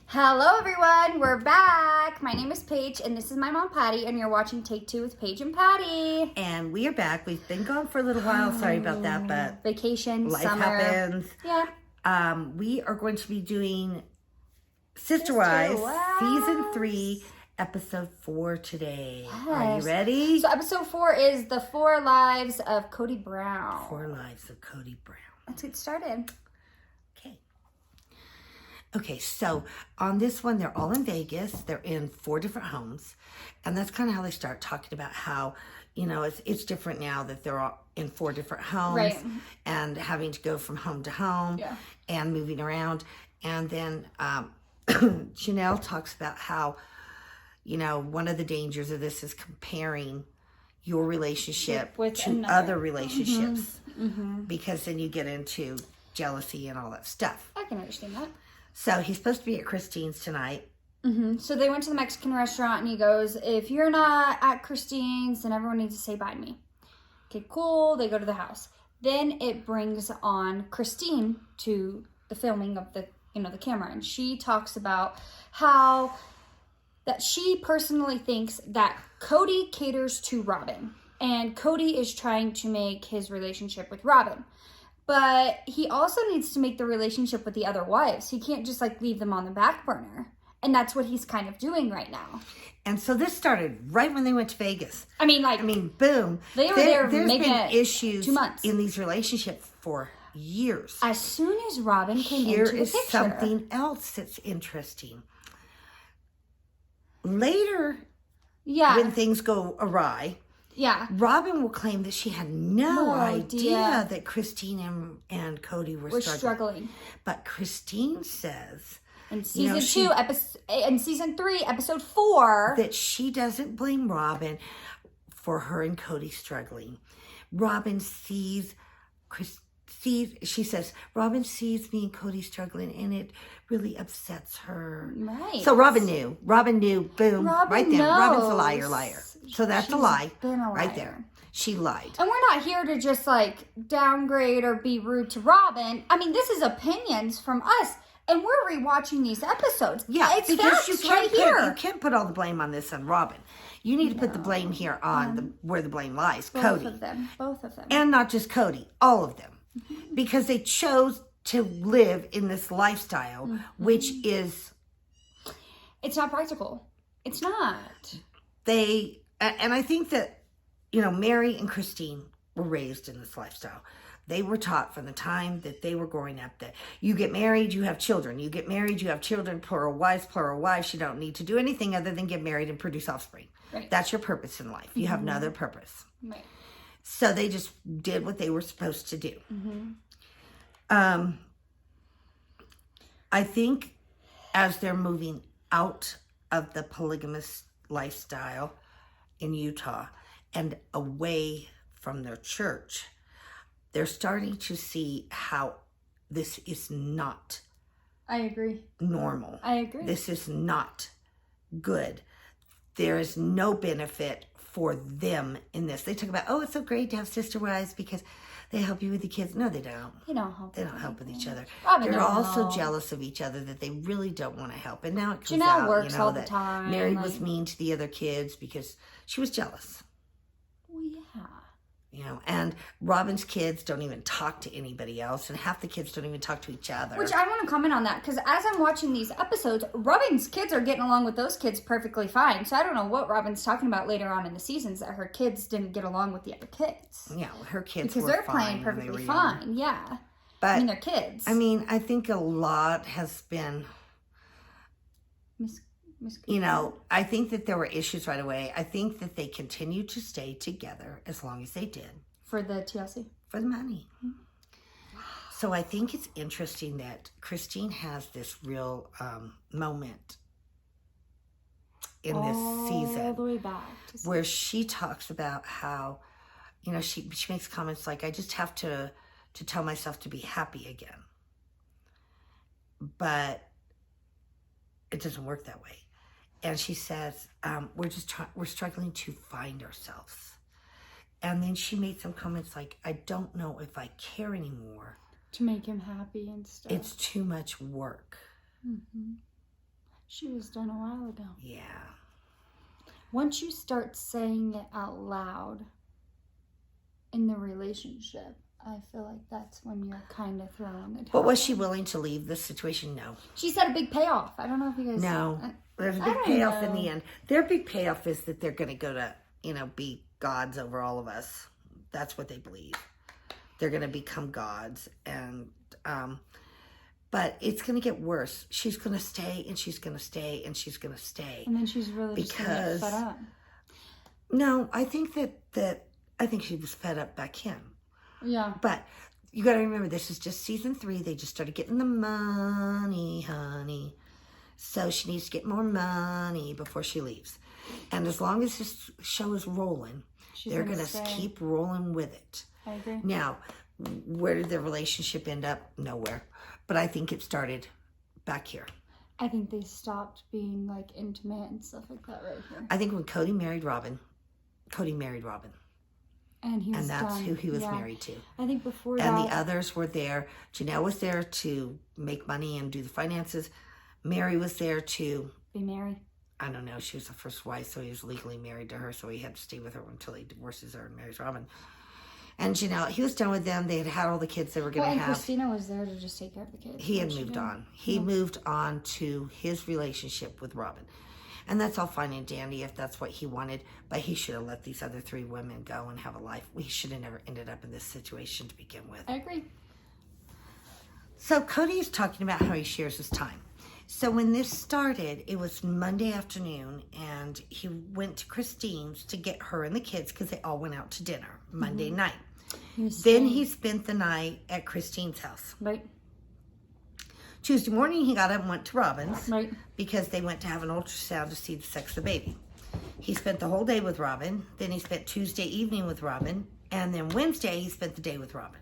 Hello everyone, we're back. My name is Paige and this is my mom Patty and you're watching Take Two with Paige and Patty. And we are back. We've been gone for a little while. Sorry about that, but vacation, life summer. happens. Yeah. We are going to be doing Sister Wives Season 3, Episode 4 today. Yes. Are you ready? So episode 4 is The 4 Lives of Cody Brown. 4 Lives of Cody Brown. Let's get started. Okay, so on this one, they're all in Vegas. They're in 4 different homes. And that's kind of how they start talking about how, you know, it's different now that they're all in 4 different homes. Right. And having to go from home to home. Yeah. And moving around. And then Janelle talks about how, you know, one of the dangers of this is comparing your relationship with to other relationships. Mm-hmm. Because then you get into jealousy and all that stuff. I can understand that. So he's supposed to be at Christine's tonight. Mm-hmm. So they went to the Mexican restaurant and he goes, if you're not at Christine's, then everyone needs to say bye to me. Okay, cool. They go to the house. Then it brings on Christine to the filming of the camera. And she talks about how that she personally thinks that Cody caters to Robin. And Cody is trying to make his relationship with Robin. But he also needs to make the relationship with the other wives. He can't just leave them on the back burner. And that's what he's kind of doing right now. And so this started right when they went to Vegas. I mean, boom. They were there There's making been issues 2 months in these relationships for years. As soon as Robin came into the picture. Here is something else that's interesting. Later, when things go awry, Robin will claim that she had no idea that Christine and Cody were struggling. But Christine says in season 3, episode 4, that she doesn't blame Robin for her and Cody struggling. Robin sees she says, Robin sees me and Cody struggling and it really upsets her. Right. So Robin knew, boom, right there. Knows. Robin's a liar. So that's a lie. Been a liar. Right there. She lied. And we're not here to just downgrade or be rude to Robin. I mean, this is opinions from us. And we're rewatching these episodes. Yeah, it's because facts right here. You can't put all the blame on this on Robin. You need to put the blame here on where the blame lies. Cody. Both of them. And not just Cody. All of them. Because they chose to live in this lifestyle, which is... It's not practical. It's not. And I think that, Mary and Christine were raised in this lifestyle. They were taught from the time that they were growing up that you get married, you have children. You get married, you have children, plural wives. You don't need to do anything other than get married and produce offspring. Right. That's your purpose in life. You have no other purpose. Right. So they just did what they were supposed to do. I think as they're moving out of the polygamous lifestyle in Utah and away from their church, they're starting to see how this is not normal. I agree. This is not good. There is no benefit for them in this. They talk about, it's so great to have sister wives because they help you with the kids. No, they don't. They don't help. They don't help with each other. Robin They're also jealous of each other that they really don't want to help. And now it comes Janelle out, works all the that time. Mary was mean to the other kids because she was jealous. Well, yeah. And Robin's kids don't even talk to anybody else, and half the kids don't even talk to each other. Which I want to comment on that, because as I'm watching these episodes, Robin's kids are getting along with those kids perfectly fine. So I don't know what Robin's talking about later on in the seasons, that her kids didn't get along with the other kids. Yeah, her kids because they're playing perfectly fine. Yeah. But they're kids. I think a lot has been... I think that there were issues right away. I think that they continued to stay together as long as they did. For the TLC? For the money. So I think it's interesting that Christine has this real moment in this season. All the way back. Where she talks about how, she makes comments like, I just have to tell myself to be happy again. But it doesn't work that way. And she says, we're struggling to find ourselves. And then she made some comments like, I don't know if I care anymore. To make him happy and stuff. It's too much work. She was done a while ago. Yeah. Once you start saying it out loud in the relationship, I feel like that's when you're kind of throwing the towel. But was she willing to leave this situation? No. She said a big payoff. I don't know if you guys... No. There's a big payoff in the end. Their big payoff is that they're going to go to, be gods over all of us. That's what they believe. They're going to become gods. And, but it's going to get worse. She's going to stay, and she's going to stay, and she's going to stay. And then she's really just going to get fed up. No, I think I think she was fed up back in. Yeah. But you got to remember, this is just season 3. They just started getting the money, honey. So she needs to get more money before she leaves. And as long as this show is rolling, they're going to keep rolling with it. I agree. Now, where did the relationship end up? Nowhere. But I think it started back here. I think they stopped being like intimate and stuff like that right here. I think when Cody married Robin. And that's who he was married to. I think before and the others were there. Janelle was there to make money and do the finances. Mary was there to... be married. I don't know. She was the first wife, so he was legally married to her, so he had to stay with her until he divorces her and marries Robin. And Janelle, he was done with them. They had all the kids they were going to have. And Christina was there to just take care of the kids. He had moved on. He moved on to his relationship with Robin. And that's all fine and dandy if that's what he wanted. But he should have let these other 3 women go and have a life. We should have never ended up in this situation to begin with. I agree. So Cody is talking about how he shares his time. So when this started, it was Monday afternoon, and he went to Christine's to get her and the kids because they all went out to dinner Monday night. Then he spent the night at Christine's house. Right. Tuesday morning, he got up and went to Robin's. Right. Because they went to have an ultrasound to see the sex of the baby. He spent the whole day with Robin. Then he spent Tuesday evening with Robin. And then Wednesday, he spent the day with Robin.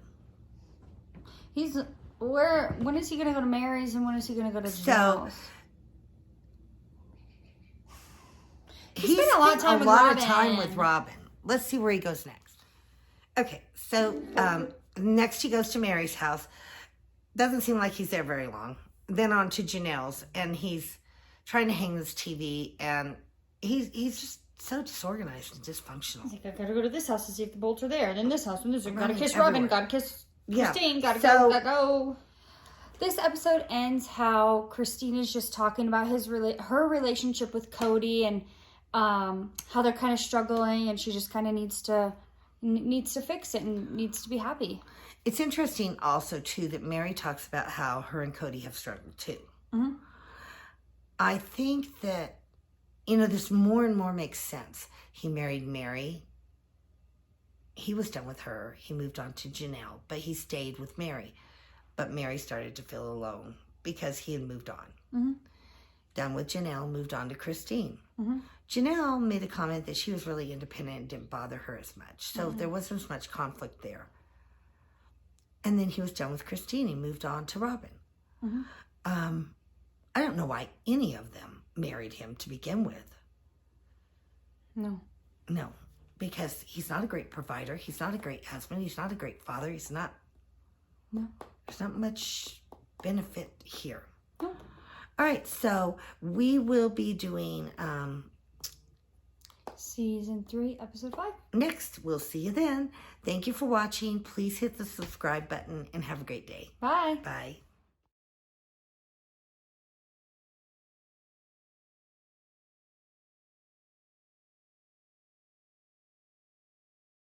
When is he going to go to Mary's and when is he going to go to Janelle's? He spent a lot of time with Robin. Let's see where he goes next. Okay, so next he goes to Mary's house. Doesn't seem like he's there very long. Then on to Janelle's, and he's trying to hang this TV, and he's just so disorganized and dysfunctional. He's like, I gotta go to this house to see if the bolts are there, and then this house, and this. Gotta kiss Robin, gotta kiss Christine, gotta go. This episode ends how Christine is just talking about her relationship with Cody and how they're kind of struggling, and she just kind of needs to fix it and needs to be happy. It's interesting also, too, that Mary talks about how her and Cody have struggled, too. Mm-hmm. I think that, this more and more makes sense. He married Mary. He was done with her. He moved on to Janelle, but he stayed with Mary. But Mary started to feel alone because he had moved on. Mm-hmm. Done with Janelle, moved on to Christine. Mm-hmm. Janelle made a comment that she was really independent and didn't bother her as much. So there wasn't as much conflict there. And then he was done with Christine. He moved on to Robin. Mm-hmm. I don't know why any of them married him to begin with. No, because he's not a great provider. He's not a great husband. He's not a great father. He's not. No. There's not much benefit here. No. All right, so we will be doing Season 3, Episode 5. next. We'll see you then. Thank you for watching. Please hit the subscribe button and have a great day. Bye. Bye.